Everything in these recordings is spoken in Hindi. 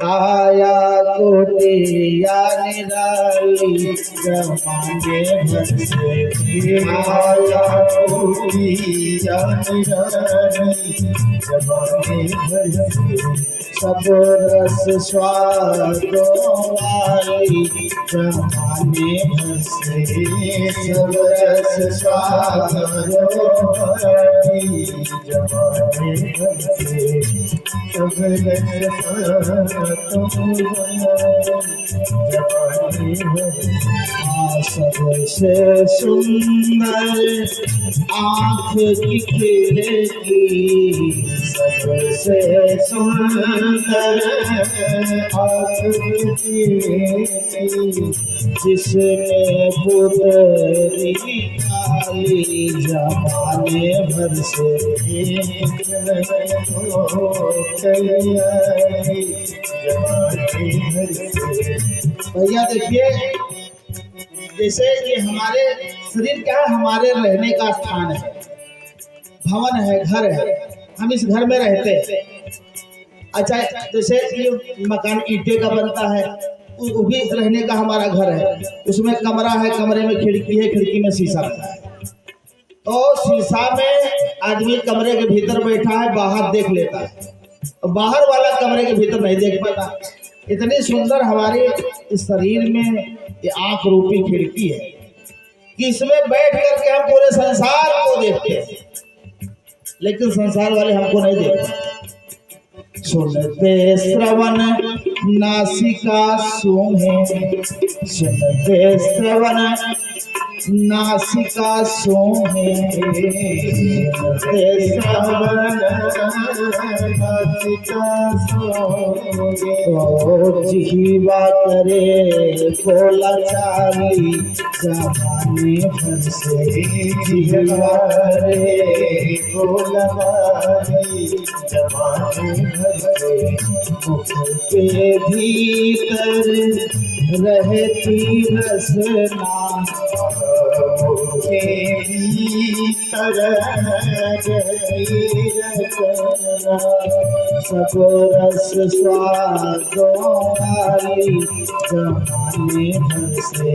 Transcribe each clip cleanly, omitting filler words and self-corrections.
काया कोटिया निराली जमाने भर से काया कोटिया निराली जमाने भर से सब रस स्वादों वाली जमाने भर से सब रस स्वादों वाली जमाने भर से सब रस सबसे सुंदर आँख की खिड़की सबसे सुंदर आँख की खिड़की जिसमें पुतरी काली जमाने भर से भैया देखिए, जैसे ये हमारे शरीर क्या है, हमारे रहने का स्थान है, भवन है, घर है, हम इस घर में रहते हैं। अच्छा, जैसे ये मकान ईंटे का बनता है, वो भी रहने का हमारा घर है, उसमें कमरा है, कमरे में खिड़की है, खिड़की में शीशा लगा है। तो शीशा में आदमी कमरे के भीतर बैठा है, बाहर देख लेता है, बाहर वाला कमरे के भीतर नहीं देख पाता। इतनी सुंदर हमारे इस शरीर में ये आंख रूपी खिड़की है कि इसमें बैठ करके हम पूरे संसार को देखते हैं, लेकिन संसार वाले हमको नहीं देखते। सुनते श्रवण नासिका सूंघे, सुनते श्रवण नासिका सूंघे, जिह्वा करे बोला चाली जमाने भर से, जिह्वा करे बोला जमाने भर से, मुख के भीतर रहती रसना, के भीतर रहती रसना, सब रस स्वादों वाली जमाने भर से,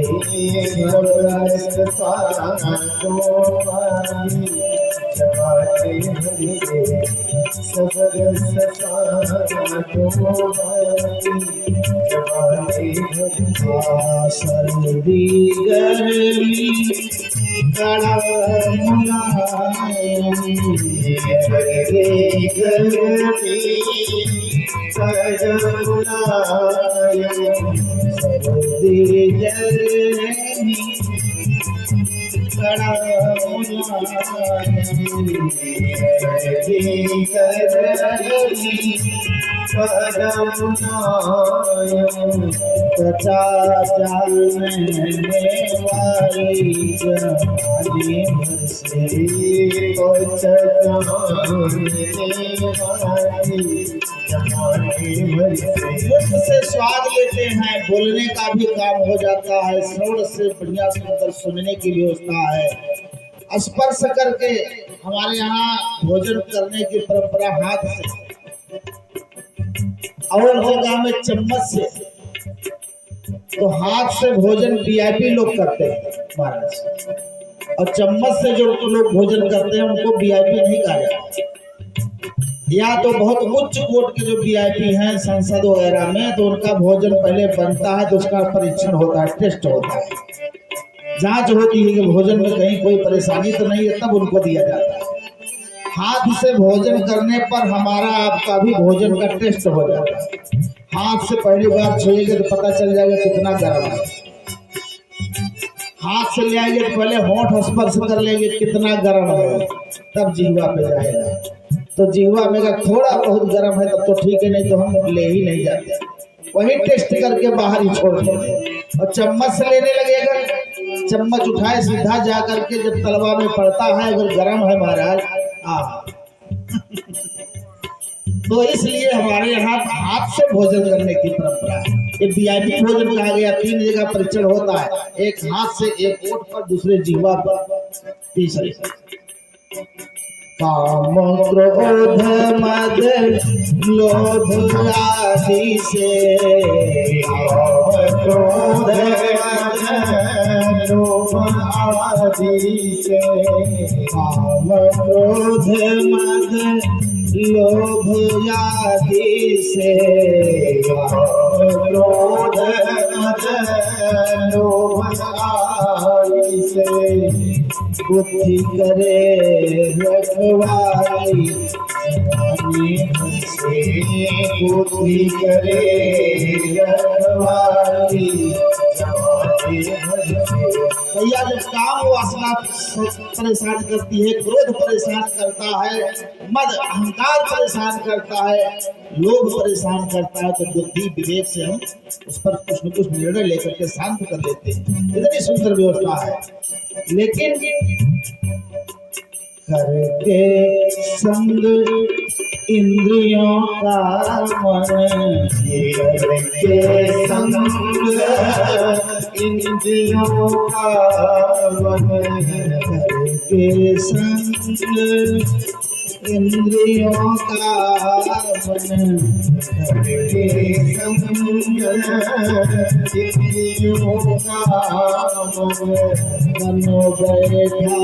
सब रस स्वादों वाली जमाने भर से, सब रस स्वादों वाली जमाने भर से। सर्दी गर्मी कड़ा मुलायम, सर्दी गर्मी कड़ा मुलायम, सर्दी गर्मी कड़ा मुलायम, सर्दी गर्मी कचा जानने वाली जमाने भर से, से स्वाद लेते हैं, बोलने का भी काम हो जाता है, श्रवण से बढ़िया सुंदर सुनने की व्यवस्था है। स्पर्श करके हमारे यहाँ भोजन करने की परंपरा हाथ से, और जगह में चम्मच से, तो हाथ से भोजन वीआईपी लोग करते हैं महाराज, और चम्मच से जो लोग भोजन करते हैं उनको वीआईपी नहीं कहा जाता। या तो बहुत उच्च कोट के जो वीआईपी हैं संसद वगैरह में, तो उनका भोजन पहले बनता है, तो उसका परीक्षण होता है, टेस्ट होता है, जांच होती है कि भोजन में कहीं कोई परेशानी तो नहीं है, तब उनको दिया जाता है। हाथ से भोजन करने पर हमारा आपका भी भोजन का टेस्ट हो जाता है। हाथ से पहली बार छुएंगे तो पता चल जाएगा कितना गर्म है। हाथ से ले आएंगे तो पहले होंठ स्पर्श कर लेंगे कितना गर्म है, तब जिह्वा पे जाएगा। तो जिह्वा में अगर थोड़ा बहुत गर्म है तब तो ठीक है, नहीं तो हम ले ही नहीं जाते, वही टेस्ट करके बाहर ही छोड़ देते। और चम्मच से लेने लगेगा, चम्मच उठाए सीधा जा करके जब तलवा में पड़ता है, अगर गर्म है महाराज तो इसलिए हमारे यहाँ हाथ से भोजन करने की परंपरा है। ये वीआईपी भोजन कहा गया। 3 जगह परीक्षण होता है, एक हाथ से, एक ओठ पर, दूसरे जिह्वा पर, तीसरे। काम क्रोध मद लोभ आदि से, काम क्रोध मद लोभ आदि से, काम क्रोध मद लोभ आदि से, काम क्रोध मद लोभ आदि से, बुद्धि करे रखवाली जवानी भर से, बुद्धि करे रखवाली जवानी भर से। भैया जब काम वासना परेशान करती है, क्रोध परेशान करता है, मद अहंकार परेशान करता है, लोभ परेशान करता है, तो बुद्धि विवेक से हम उस पर कुछ न कुछ निर्णय लेकर के शांत कर लेते हैं। इतनी सुंदर व्यवस्था है। लेकिन करके संग इंद्रियों का मन, के संग इंद्रियों का मन, करके संग इंद्रियों का मन, के संग इंद्रियों का मन, मनो बैठा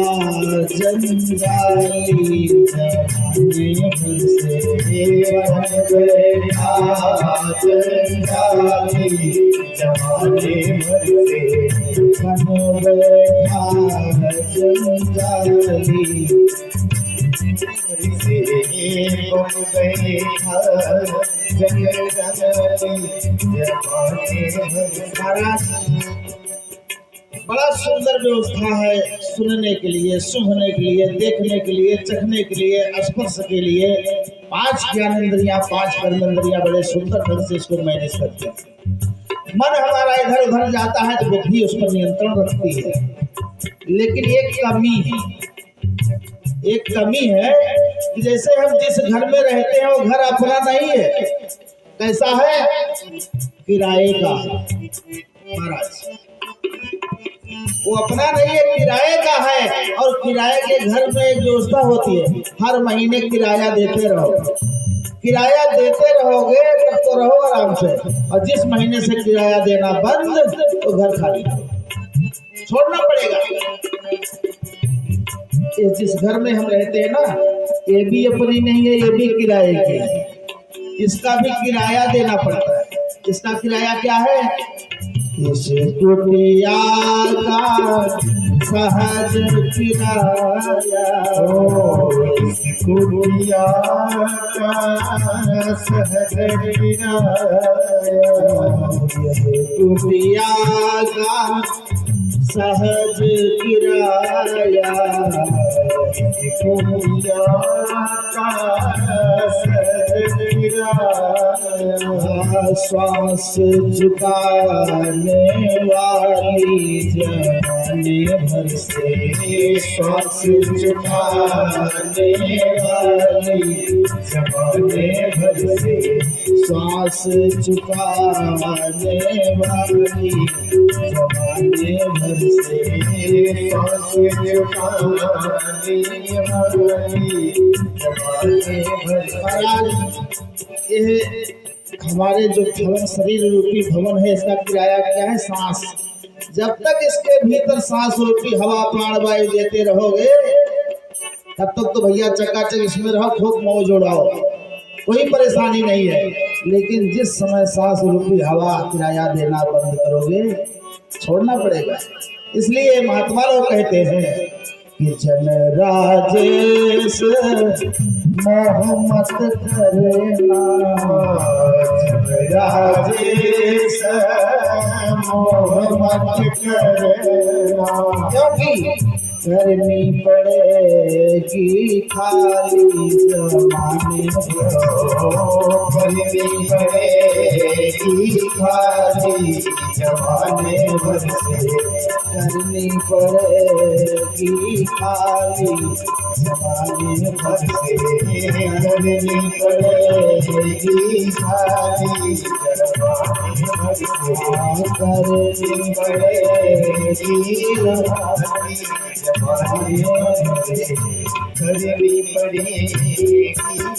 जंजाली जवानी भर से, मन बैठा जंजाली जवानी भर से, मनो बैठा जंजाली मन बैठा जंजाली जवानी भर से। महाराज बड़ा सुंदर व्यवस्था है सुनने के लिए, सूंघने के लिए, देखने के लिए, चखने के लिए, स्पर्श के लिए। 5 ज्ञानेंद्रियां, 5 कर्मेंद्रियां बड़े सुंदर ढंग से इसको मैनेज करती है। मन हमारा इधर उधर जाता है तो बुद्धि उस पर नियंत्रण रखती है। लेकिन एक कमी है कि जैसे हम जिस घर में रहते हैं वो घर अपना नहीं है। कैसा है? किराए का। महाराज वो अपना नहीं है, किराए का है। और किराए के घर में एक व्यवस्था होती है, हर महीने किराया देते रहो। किराया देते रहोगे तब तो रहो आराम से, और जिस महीने से किराया देना बंद तो घर खाली छोड़ना पड़ेगा। ये जिस घर में हम रहते हैं ना, ये भी अपनी नहीं है, ये भी किराए की है। इसका भी किराया देना पड़ता है। इसका किराया क्या है? इस कुटिया का सहज किराया, इस कुटिया का सहज किराया, यह कुटिया का सहज किराया, इस कुटिया का सहज किराया, श्वास झुकाने वाली जवानी भर से, श्वास झुकाने वाली जवानी भर से, श्वास झुकाने वाली जवानी भर से, श्वास झुकाने वाली जवानी भर से। महाराज ये हमारे जो भवन, शरीर रूपी भवन है, इसका किराया क्या है? सांस। जब तक इसके भीतर सांस रूपी हवा प्राण वायु देते रहोगे तब तक तो भैया चकाचक इसमें रहो, खूब मौज उड़ाओ, कोई परेशानी नहीं है। लेकिन जिस समय सांस रूपी हवा किराया देना बंद करोगे, छोड़ना पड़ेगा। इसलिए महात्मा लोग कहते हैं कि जन राजेश मोह मत करना, राजेश मोह मत करना, क्योंकि करनी पड़ेगी खाली जमाने करनी पड़ेगी खाली जमाने भर से, करनी पड़ेगी खाली जमाने भर से, करनी पड़ेगी खाली जमाने भर से, करनी पड़ेगी खाली जमाने भर करनी पड़ेगी खाली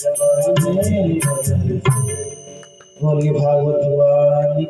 जमाने भर। बोलिए भागवत भगवान